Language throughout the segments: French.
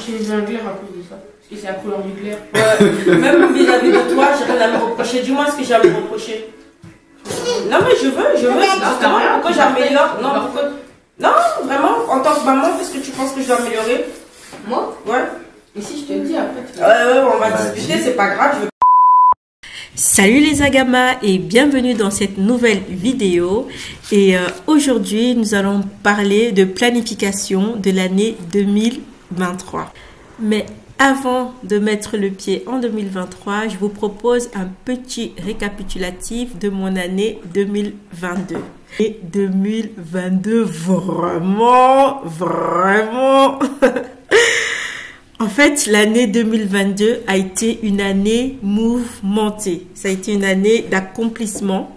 acheté une vin clair à cause de ça. Parce que c'est la couleur du clair. Ouais. Même vis-à-vis de toi, j'ai rien à me reprocher. Dis-moi ce que j'ai à me reprocher. Non, mais je veux. Justement, pourquoi j'améliore? Non, pourquoi? Non, vraiment, en tant que maman, qu'est-ce que tu penses que je dois améliorer? Moi? Ouais. Et si je te dis après, tu Ouais, on va discuter, c'est pas grave. Salut les agamas et bienvenue dans cette nouvelle vidéo. Et aujourd'hui, nous allons parler de planification de l'année 2023. Mais avant de mettre le pied en 2023, je vous propose un petit récapitulatif de mon année 2022. Et 2022, vraiment. En fait, l'année 2022 a été une année mouvementée. Ça a été une année d'accomplissement.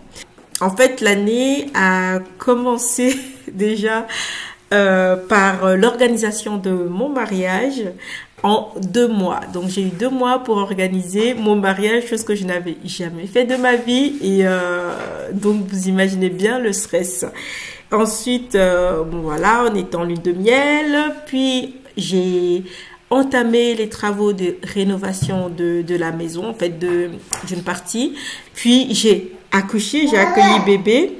En fait, l'année a commencé déjà par l'organisation de mon mariage en 2 mois. Donc, j'ai eu 2 mois pour organiser mon mariage, chose que je n'avais jamais fait de ma vie. Et donc, vous imaginez bien le stress. Ensuite, bon voilà, on est en lune de miel. Puis, j'ai entamé les travaux de rénovation de la maison, en fait, d'une partie. Puis, j'ai accouché, j'ai accueilli bébé.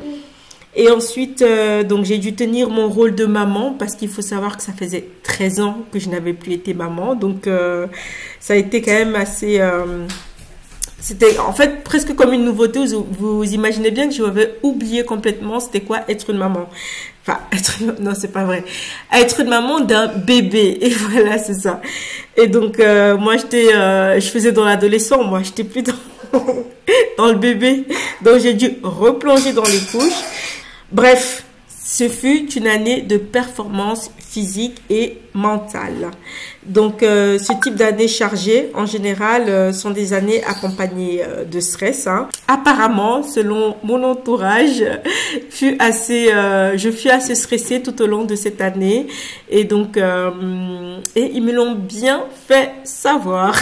Et ensuite, donc j'ai dû tenir mon rôle de maman parce qu'il faut savoir que ça faisait 13 ans que je n'avais plus été maman. Donc, ça a été quand même assez... c'était en fait presque comme une nouveauté. Vous imaginez bien que je m'avais oublié complètement c'était quoi être une maman. Enfin, non, c'est pas vrai. Être une maman d'un bébé. Et voilà, c'est ça. Et donc, moi, je faisais dans l'adolescent. Moi, j'étais plus dans le bébé. Donc, j'ai dû replonger dans les couches. Bref, ce fut une année de performance physique et mentale. Donc, ce type d'années chargées, en général, sont des années accompagnées de stress. Hein. Apparemment, selon mon entourage, je fus assez stressée tout au long de cette année. Et donc, et ils me l'ont bien fait savoir.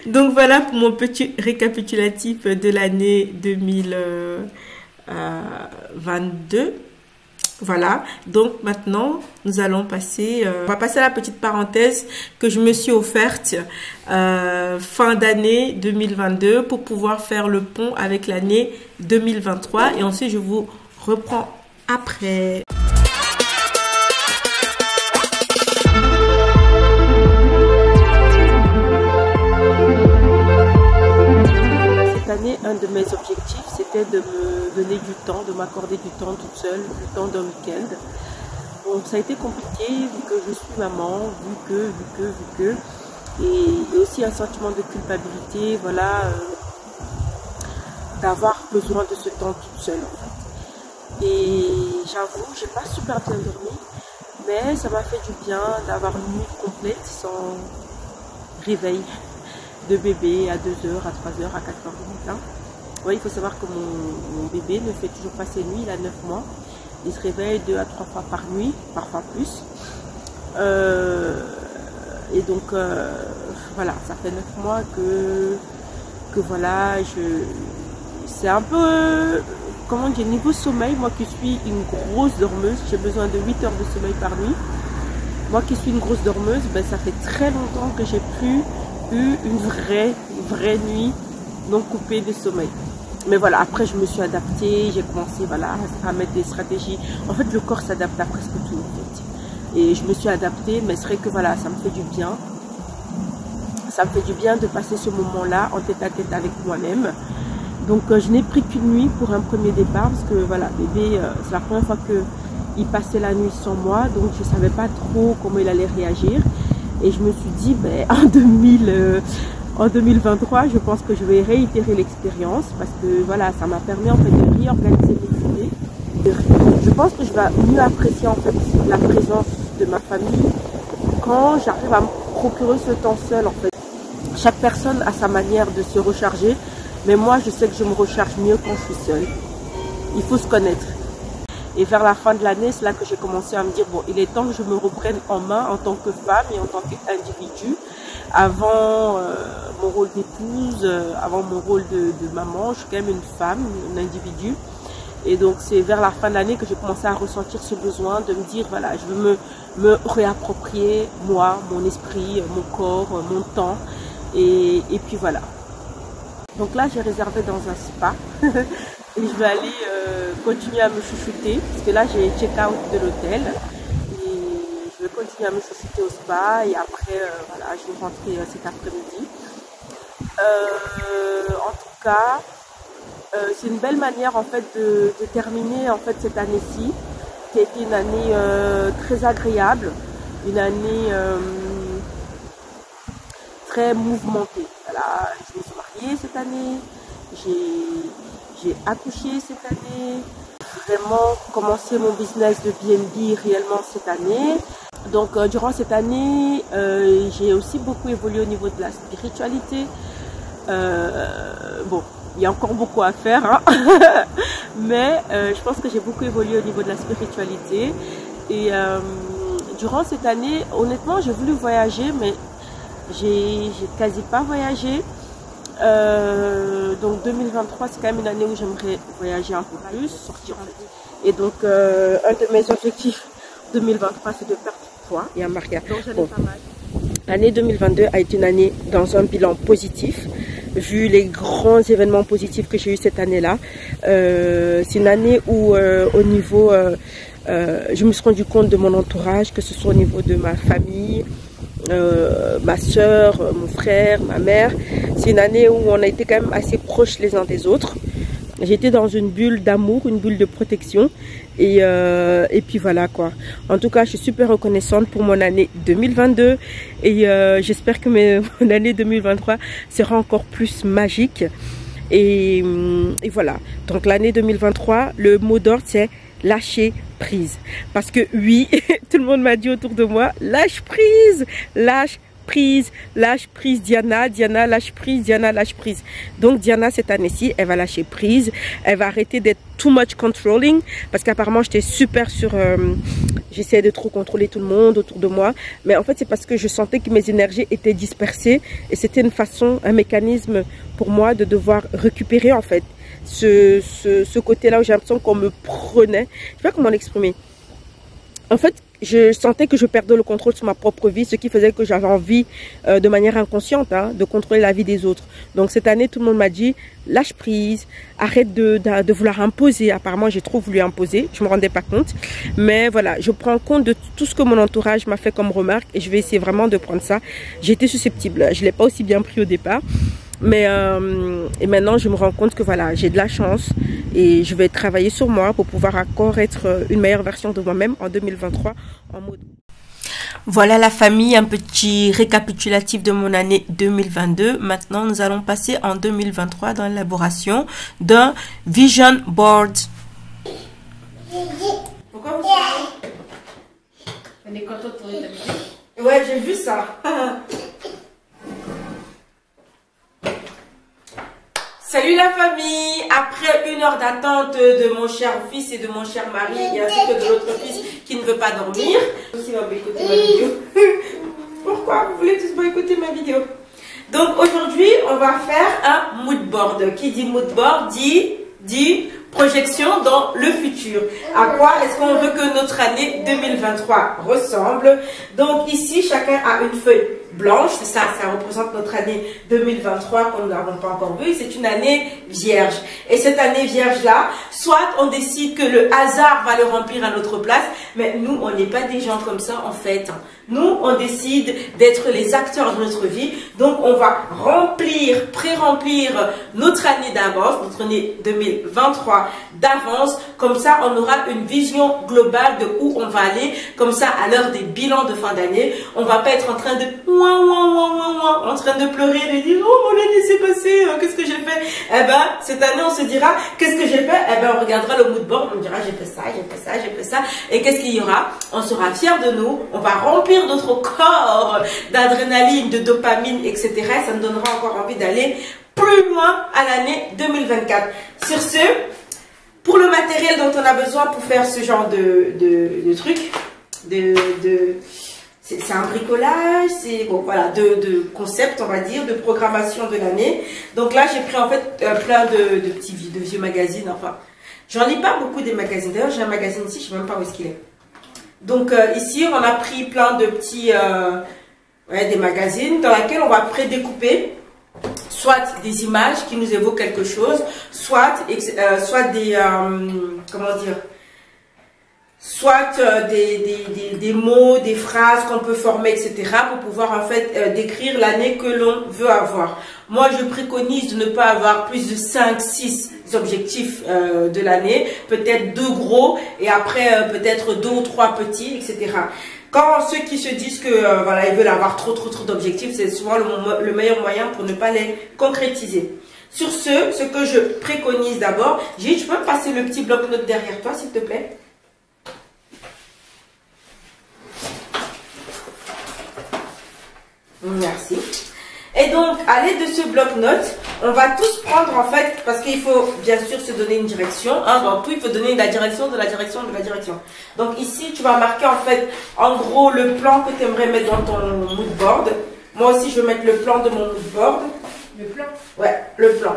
Donc, voilà pour mon petit récapitulatif de l'année 2022. Voilà, donc maintenant nous allons passer, on va passer à la petite parenthèse que je me suis offerte fin d'année 2022 pour pouvoir faire le pont avec l'année 2023 et ensuite je vous reprends après. Année, un de mes objectifs, c'était de me donner du temps, de m'accorder du temps toute seule, du temps d'un week-end. Bon, ça a été compliqué vu que je suis maman, vu que, et aussi un sentiment de culpabilité, voilà, d'avoir besoin de ce temps toute seule. En fait. Et j'avoue, j'ai pas super bien dormi, mais ça m'a fait du bien d'avoir une nuit complète sans réveil. De bébé à 2h, à 3h, à 4h du matin. Ouais, il faut savoir que mon bébé ne fait toujours pas ses nuits, il a 9 mois. Il se réveille 2 à 3 fois par nuit, parfois plus. Et donc, voilà, ça fait 9 mois que voilà, c'est un peu, comment dire, niveau sommeil, moi qui suis une grosse dormeuse, j'ai besoin de 8 heures de sommeil par nuit. Moi qui suis une grosse dormeuse, ben, ça fait très longtemps que j'ai plus eu une vraie nuit non coupée de sommeil. Mais voilà, après je me suis adaptée, j'ai commencé voilà, à mettre des stratégies. En fait, le corps s'adapte à presque tout en fait. Et je me suis adaptée, mais c'est vrai que voilà, ça me fait du bien. Ça me fait du bien de passer ce moment-là en tête à tête avec moi-même. Donc je n'ai pris qu'une nuit pour un premier départ parce que voilà, bébé, c'est la première fois qu'il passait la nuit sans moi, donc je ne savais pas trop comment il allait réagir. Et je me suis dit, ben, en 2023, je pense que je vais réitérer l'expérience parce que voilà, ça m'a permis en fait de réorganiser mes idées. Je pense que je vais mieux apprécier en fait la présence de ma famille quand j'arrive à me procurer ce temps seul en fait. Chaque personne a sa manière de se recharger, mais moi je sais que je me recharge mieux quand je suis seule. Il faut se connaître. Et vers la fin de l'année, c'est là que j'ai commencé à me dire, bon, il est temps que je me reprenne en main en tant que femme et en tant qu'individu. Avant mon rôle d'épouse, avant mon rôle de maman, je suis quand même une femme, un individu. Et donc, c'est vers la fin de l'année que j'ai commencé à ressentir ce besoin de me dire, voilà, je veux me réapproprier moi, mon esprit, mon corps, mon temps. Et puis voilà. Donc là, j'ai réservé dans un spa. Et je vais aller continuer à me chouchouter. Parce que là, j'ai check-out de l'hôtel. Et je vais continuer à me chouchouter au spa. Et après, voilà, je vais rentrer cet après-midi. En tout cas, c'est une belle manière en fait de terminer en fait cette année-ci, qui a été une année très agréable, une année très mouvementée. Voilà, je me suis mariée cette année, j'ai accouché cette année, vraiment commencé mon business de B&B réellement cette année. Donc durant cette année, j'ai aussi beaucoup évolué au niveau de la spiritualité. Bon, il y a encore beaucoup à faire, hein. Mais je pense que j'ai beaucoup évolué au niveau de la spiritualité. Et durant cette année, honnêtement, j'ai voulu voyager, mais j'ai quasi pas voyagé. Donc 2023, c'est quand même une année où j'aimerais voyager un peu plus, sortir en fait. Et donc, un de mes objectifs 2023, c'est de perdre du poids et un mariage. Donc j'en ai pas mal. L'année 2022 a été une année dans un bilan positif, vu les grands événements positifs que j'ai eu cette année-là. C'est une année où au niveau, je me suis rendu compte de mon entourage, que ce soit au niveau de ma famille, ma soeur, mon frère, ma mère. C'est une année où on a été quand même assez proches les uns des autres. J'étais dans une bulle d'amour, une bulle de protection. Et puis voilà quoi. En tout cas, je suis super reconnaissante pour mon année 2022. Et j'espère que mon année 2023 sera encore plus magique. Et voilà. Donc l'année 2023, le mot d'ordre c'est lâcher prise. Parce que oui, tout le monde m'a dit autour de moi, lâche prise, lâche prise, lâche prise Diana, Diana lâche prise, Diana lâche prise. Donc Diana cette année-ci, elle va lâcher prise, elle va arrêter d'être too much controlling, parce qu'apparemment j'étais super sur, j'essayais de trop contrôler tout le monde autour de moi, mais en fait c'est parce que je sentais que mes énergies étaient dispersées et c'était une façon, un mécanisme pour moi de devoir récupérer en fait ce côté-là où j'ai l'impression qu'on me prenait. Je sais pas comment l'exprimer. En fait, je sentais que je perdais le contrôle sur ma propre vie, ce qui faisait que j'avais envie, de manière inconsciente, hein, de contrôler la vie des autres. Donc cette année, tout le monde m'a dit, lâche prise, arrête de vouloir imposer. Apparemment, j'ai trop voulu imposer, je me rendais pas compte. Mais voilà, je prends compte de tout ce que mon entourage m'a fait comme remarque et je vais essayer vraiment de prendre ça. J'étais susceptible, je l'ai pas aussi bien pris au départ. Mais et maintenant, je me rends compte que voilà, j'ai de la chance et je vais travailler sur moi pour pouvoir encore être une meilleure version de moi-même en 2023 en mode. Voilà la famille, un petit récapitulatif de mon année 2022. Maintenant, nous allons passer en 2023 dans l'élaboration d'un vision board. Pourquoi vous savez? On est content de tourner la vidéo. Ouais, j'ai vu ça. Salut la famille! Après 1 heure d'attente de mon cher fils et de mon cher mari, et ainsi que de l'autre fils qui ne veut pas dormir, aussi va boycotter ma vidéo. Pourquoi vous voulez tous boycotter ma vidéo? Donc aujourd'hui, on va faire un mood board. Qui dit mood board dit projection dans le futur. À quoi est-ce qu'on veut que notre année 2023 ressemble? Donc ici, chacun a une feuille blanche, c'est ça, ça représente notre année 2023 qu'on n'avons pas encore vue. C'est une année vierge. Et cette année vierge-là, soit on décide que le hasard va le remplir à notre place, mais nous, on n'est pas des gens comme ça en fait. Nous, on décide d'être les acteurs de notre vie. Donc, on va remplir, pré-remplir notre année d'avance, notre année 2023 d'avance. Comme ça, on aura une vision globale de où on va aller. Comme ça, à l'heure des bilans de fin d'année, on va pas être en train de en train de pleurer, de dire oh mon année s'est passée, qu'est-ce que j'ai fait? Eh ben, cette année, on se dira qu'est-ce que j'ai fait? Eh ben, on regardera le mood board, on dira j'ai fait ça, j'ai fait ça, j'ai fait ça. Et qu'est-ce qu'il y aura? On sera fiers de nous, on va remplir notre corps d'adrénaline, de dopamine, etc. Ça nous donnera encore envie d'aller plus loin à l'année 2024. Sur ce, pour le matériel dont on a besoin pour faire ce genre de truc, c'est un bricolage, c'est bon voilà, de concept, on va dire, de programmation de l'année. Donc là, j'ai pris en fait plein de vieux magazines. Enfin, j'en lis pas beaucoup des magazines. D'ailleurs, j'ai un magazine ici, je sais même pas où est-ce qu'il est. Donc ici, on a pris plein de petits des magazines dans lesquels on va prédécouper soit des images qui nous évoquent quelque chose, soit des comment dire, soit des mots, des phrases qu'on peut former, etc. pour pouvoir en fait décrire l'année que l'on veut avoir. Moi, je préconise de ne pas avoir plus de 5-6 objectifs de l'année, peut-être 2 gros et après peut-être 2 ou 3 petits, etc. Quand ceux qui se disent que voilà, ils veulent avoir trop d'objectifs, c'est souvent le meilleur moyen pour ne pas les concrétiser. Sur ce que je préconise d'abord, Gilles, tu peux me passer le petit bloc-notes derrière toi, s'il te plaît? Merci. Et donc, à l'aide de ce bloc-notes, on va tous prendre en fait, parce qu'il faut bien sûr se donner une direction. Hein, dans tout, il faut donner la direction de la direction de la direction. Donc ici, tu vas marquer en fait, en gros, le plan que tu aimerais mettre dans ton mood board. Moi aussi, je vais mettre le plan de mon mood board. Le plan? Ouais, le plan.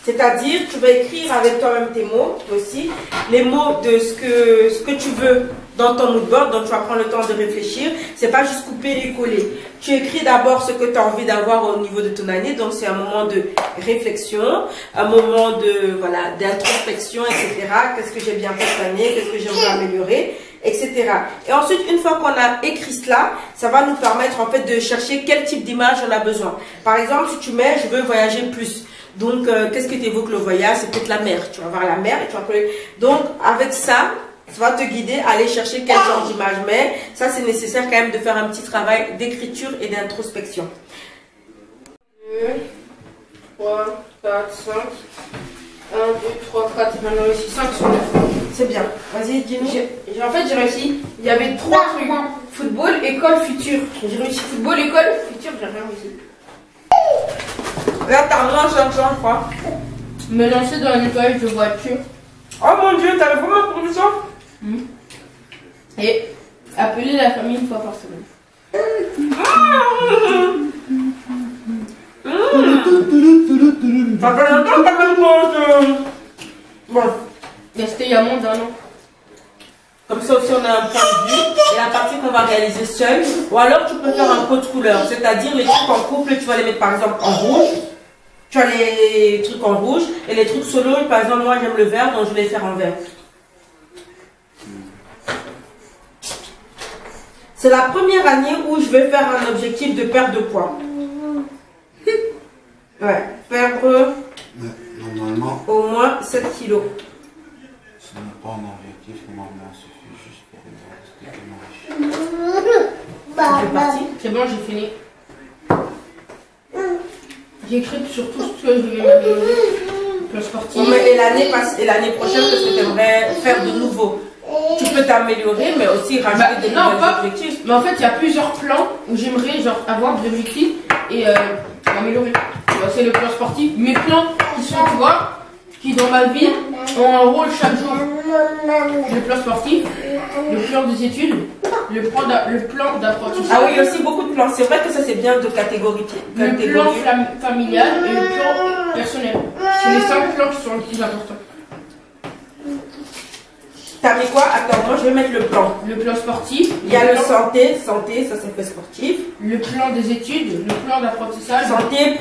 C'est-à-dire, tu vas écrire avec toi-même tes mots, toi aussi, les mots de ce que tu veux dans ton mood board, donc tu vas prendre le temps de réfléchir. C'est pas juste couper et coller. Tu écris d'abord ce que tu as envie d'avoir au niveau de ton année, donc c'est un moment de réflexion, un moment de voilà d'introspection, etc. Qu'est-ce que j'ai bien fait cette année, qu'est-ce que j'aimerais améliorer, etc. Et ensuite, une fois qu'on a écrit cela, ça va nous permettre en fait de chercher quel type d'image on a besoin. Par exemple, si tu mets, je veux voyager plus. Donc, qu'est-ce que t'évoque le voyage? C'est peut-être la mer. Tu vas voir la mer et tu vas... Donc, avec ça, ça va te guider à aller chercher quel genre d'image. Mais ça, c'est nécessaire quand même de faire un petit travail d'écriture et d'introspection. 2, 3, 4, 5. 1, 2, 3, 4. J'en ai réussi 5 sur 9. C'est bien. Vas-y, dis-nous. En fait, j'ai réussi. Il y avait 3 trucs. Football, école, futur. J'ai réussi football, école, futur. J'ai rien réussi. Là, t'as moins 500, je crois. Me lancer dans un nettoyage de voiture. Oh mon Dieu, t'avais vraiment pour ça? Et appeler la famille une fois par semaine. Ça fait longtemps que t'as même pas... Bon. Mais c'était il y a moins d'1 an. Comme ça aussi, on a un point de vue et la partie qu'on va réaliser seule. Ou alors, tu peux faire un code couleur. C'est-à-dire, les trucs en couple, tu vas les mettre par exemple en rouge. Tu as les trucs en rouge. Et les trucs solo, par exemple, moi j'aime le vert, donc je vais les faire en vert. C'est la première année où je vais faire un objectif de perte de poids. Ouais, perdre normalement, au moins 7 kilos. ce n'est pas un objectif, normalement, il suffit juste pour regarder C'est parti. C'est bon, j'ai fini. J'ai écrit sur tout ce que je vais m'améliorer. Le sportif. Et l'année prochaine, qu'est-ce que tu aimerais faire de nouveau? Tu peux t'améliorer, mais aussi rajouter des nouveaux objectifs. Mais en fait, il y a plusieurs plans où j'aimerais genre avoir des objectifs et m'améliorer. C'est le plan sportif. Mes plans qui sont, tu vois, qui dans ma vie ont un rôle chaque jour. Le plan sportif, le plan des études, le plan d'apprentissage. Ah oui, il y a aussi beaucoup de plans. C'est vrai que ça, c'est bien de catégoriser. Le plan familial et le plan personnel. C'est les 5 plans qui sont les plus importants. T'as mis quoi? Attends, moi je vais mettre le plan. Le plan sportif. Il y a le santé, ça c'est fait sportif. Le plan des études, le plan d'apprentissage. Santé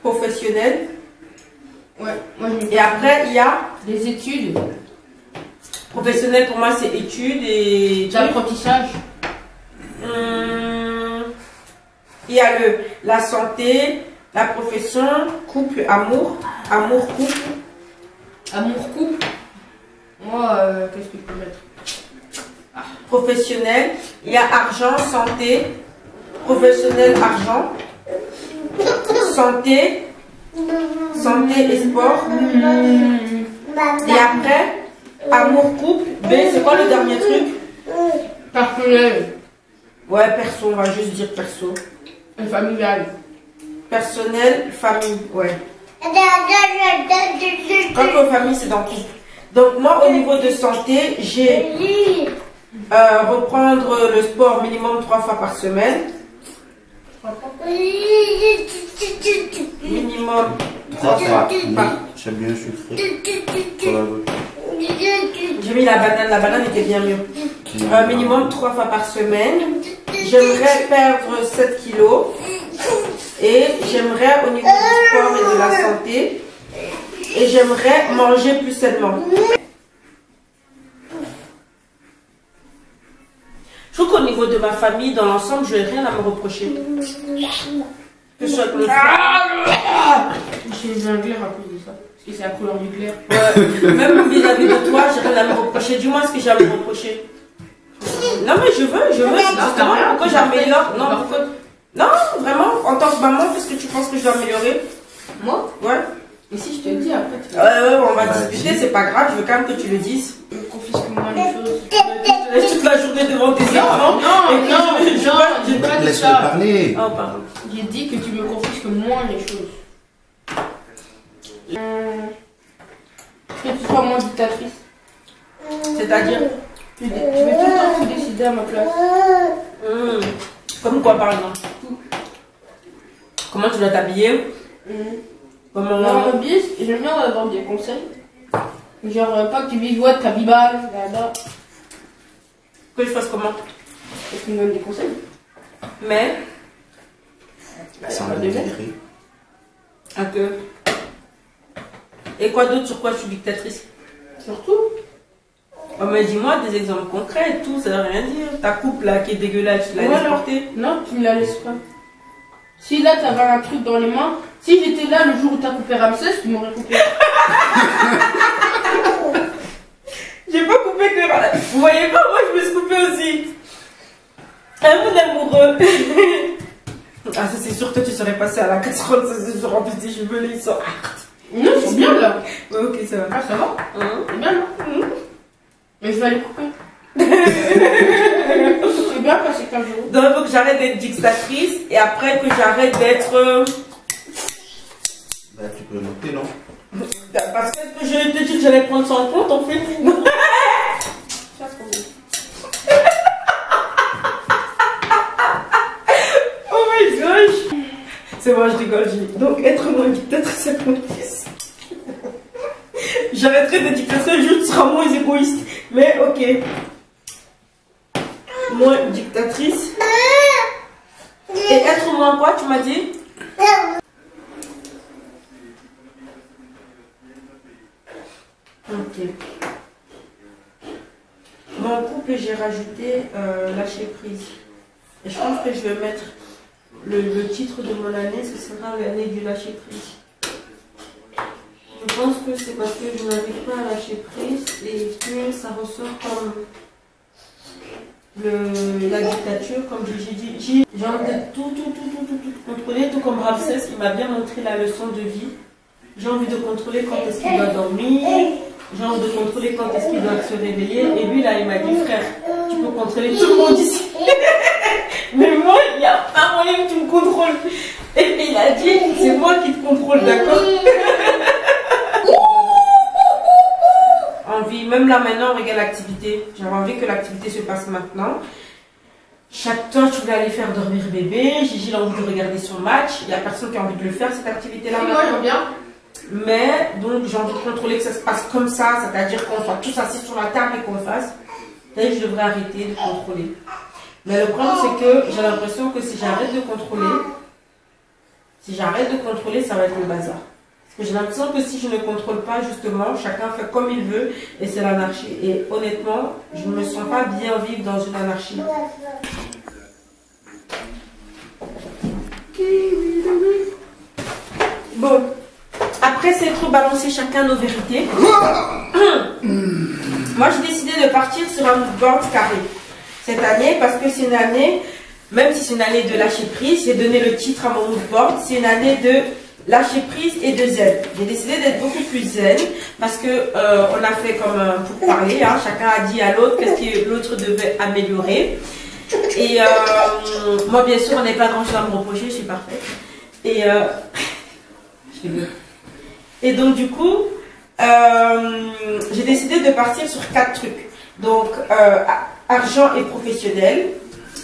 professionnelle. Ouais, moi je Et après, il y a les études. Professionnel pour moi, c'est études et L'apprentissage. Il y a la santé, la profession, couple, amour, couple. Amour, couple. Moi, qu'est-ce que je peux mettre? Professionnel, il y a argent, santé, professionnel, argent, santé et sport. Et après, amour, couple. B, c'est quoi le dernier truc? Personnel. Ouais, perso, on va juste dire perso. Et familial. Personnel, famille, ouais. Quand que famille, c'est dans couple. Donc moi, au niveau de santé, j'ai reprendre le sport minimum 3 fois par semaine. Minimum 3 fois par C'est bien sucré. Pour la vodka. J'ai mis la banane était bien mieux. Minimum 3 fois par semaine. J'aimerais perdre 7 kilos. Et j'aimerais au niveau du sport et de la santé. Et j'aimerais manger plus sainement. Je trouve qu'au niveau de ma famille, dans l'ensemble, je n'ai rien à me reprocher. Que ce soit avec mon frère. J'ai un glaire à cause de ça. Parce que c'est la couleur du glaire. Ouais. Même vis-à-vis de toi, j'ai rien à me reprocher. Dis-moi ce que j'ai à me reprocher. Non, mais je veux. Justement, pourquoi j'améliore? Non, pourquoi? Non, vraiment, en tant que maman, qu'est-ce que tu penses que je dois améliorer? Moi? Ouais. Et si je te le dis après, tu On va discuter, c'est pas grave, je veux quand même que tu le dises. me confisques-moi les choses. Tu laisses toute la journée devant tes enfants. J'ai pas dit Laisse-le ça. parler. Oh, pardon. J'ai dit que tu me confisques moins les choses. Que tu sois moins dictatrice. C'est-à-dire Tu veux tout le temps tout décider à ma place. Comme quoi, par exemple? Comment tu dois t'habiller? Comment... Non, j'aime bien avoir des conseils. Genre, pas que tu vivoites ta bibale, là. Que je fasse comment? Et tu me donnes des conseils. Mais... Sans Bah, le des délirer. Un peu. Et quoi d'autre, sur quoi je suis dictatrice? Surtout. Oh, mais dis-moi des exemples concrets et tout, ça veut rien dire. Ta coupe là qui est dégueulasse, tu la laisses porter? Non, tu ne la laisses pas. Si là, t'avais un truc dans les mains, si j'étais là le jour où t'as coupé Ramsès, tu m'aurais coupé. J'ai pas coupé que... Vous voyez pas, moi je me suis coupé aussi. Un peu d'amoureux. Ah, ça c'est sûr, toi tu serais passé à la casserole, ça c'est sûr, en plus tes cheveux là ils sont... Non, c'est bien là. Ouais, ok, ça va. Ah, ça va. C'est bien là. Mais je vais aller couper. C'est bien passé 15 jours. Donc il faut que j'arrête d'être dictatrice et après que j'arrête d'être... Bah, tu peux noter, non? Parce que je te dis que j'allais prendre ça en compte en fait. Ça, c'est bon. Oh my gosh. C'est bon, je rigole. Donc être moins dictatrice, c'est mon fils. J'arrêterai de dictatrice, je serai moins égoïste. Mais ok. Moins dictatrice. Et être moins quoi, tu m'as dit? Ok. Mon couple, j'ai rajouté lâcher prise. Et je pense que je vais mettre le titre de mon année, ce sera l'année du lâcher prise. Je pense que c'est parce que je n'arrive pas à lâcher prise et que ça ressort comme la dictature, comme j'ai dit. J'ai envie de tout contrôler, tout comme Ramsès, il m'a bien montré la leçon de vie. J'ai envie de contrôler quand est-ce qu'il doit dormir, j'ai envie de contrôler quand est-ce qu'il doit se réveiller. Et lui là, il m'a dit, frère, tu peux contrôler tout le monde ici. Mais moi, il n'y a pas moyen que tu me contrôles. Et puis il a dit, c'est moi qui te contrôle, d'accord? Envie, même là maintenant, regarde l'activité. J'avais envie que l'activité se passe maintenant. Chaque temps, tu voulais aller faire dormir bébé. Gigi a envie de regarder son match. Il n'y a personne qui a envie de le faire, cette activité-là. Moi, j'aime bien. Mais, donc, j'ai envie de contrôler que ça se passe comme ça. C'est-à-dire qu'on soit tous assis sur la table et qu'on fasse. D'ailleurs, je devrais arrêter de contrôler. Mais le problème, c'est que j'ai l'impression que si j'arrête de contrôler, ça va être le bazar. Parce que j'ai l'impression que si je ne contrôle pas, justement, chacun fait comme il veut et c'est l'anarchie. Et honnêtement, je ne me sens pas bien vivre dans une anarchie. Bon, après s'être balancé chacun nos vérités, moi j'ai décidé de partir sur un moodboard carré cette année parce que c'est une année, même si c'est une année de lâcher prise, j'ai donné le titre à mon moodboard, c'est une année de lâcher prise et de zen. J'ai décidé d'être beaucoup plus zen parce que on a fait comme pour parler, hein, chacun a dit à l'autre qu'est-ce que l'autre devait améliorer. Et moi bien sûr on n'avait pas grand chose à me reprocher, je suis parfaite. Et et donc du coup j'ai décidé de partir sur 4 trucs. Donc argent et professionnel.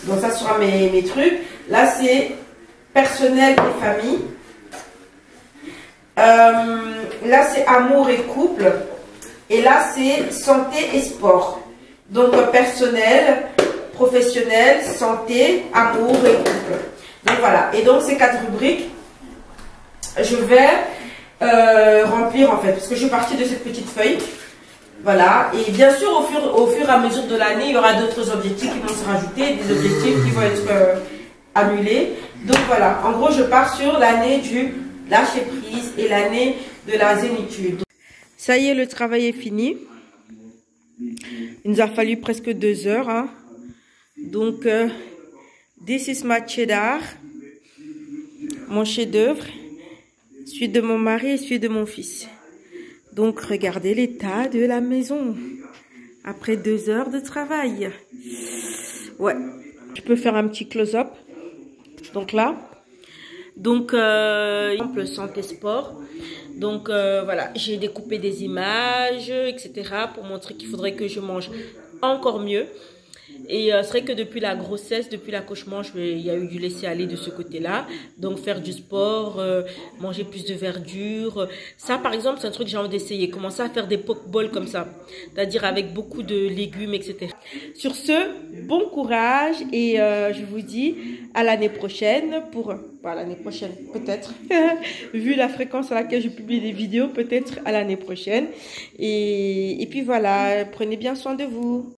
Donc ça sera mes trucs. Là c'est personnel et famille. là, c'est amour et couple. Et là, c'est santé et sport. Donc, personnel, professionnel, santé, amour et couple. Donc, voilà. Et donc, ces 4 rubriques, je vais remplir, en fait. Parce que je suis partie de cette petite feuille. Voilà. Et bien sûr, au fur et à mesure de l'année, il y aura d'autres objectifs qui vont se rajouter, des objectifs qui vont être annulés. Donc, voilà. En gros, je pars sur l'année du lâcher prise et l'année de la zénitude. Ça y est, le travail est fini. Il nous a fallu presque 2 heures. Hein. Donc, this is my cheddar, mon chef-d'œuvre, celui de mon mari et celui de mon fils. Donc, regardez l'état de la maison après 2 heures de travail. Ouais, je peux faire un petit close-up. Donc là, donc exemple santé sport. Donc voilà, j'ai découpé des images, etc. pour montrer qu'il faudrait que je mange encore mieux. Et c'est vrai que depuis la grossesse, depuis l'accouchement, il y a eu du laisser aller de ce côté-là. Donc faire du sport, manger plus de verdure. Ça, par exemple, c'est un truc que j'ai envie d'essayer. Commencer à faire des pokeballs comme ça. C'est-à-dire avec beaucoup de légumes, etc. Sur ce, bon courage et je vous dis à l'année prochaine pour... Pas l'année prochaine, peut-être. Vu la fréquence à laquelle je publie des vidéos, peut-être à l'année prochaine. Et puis voilà, prenez bien soin de vous.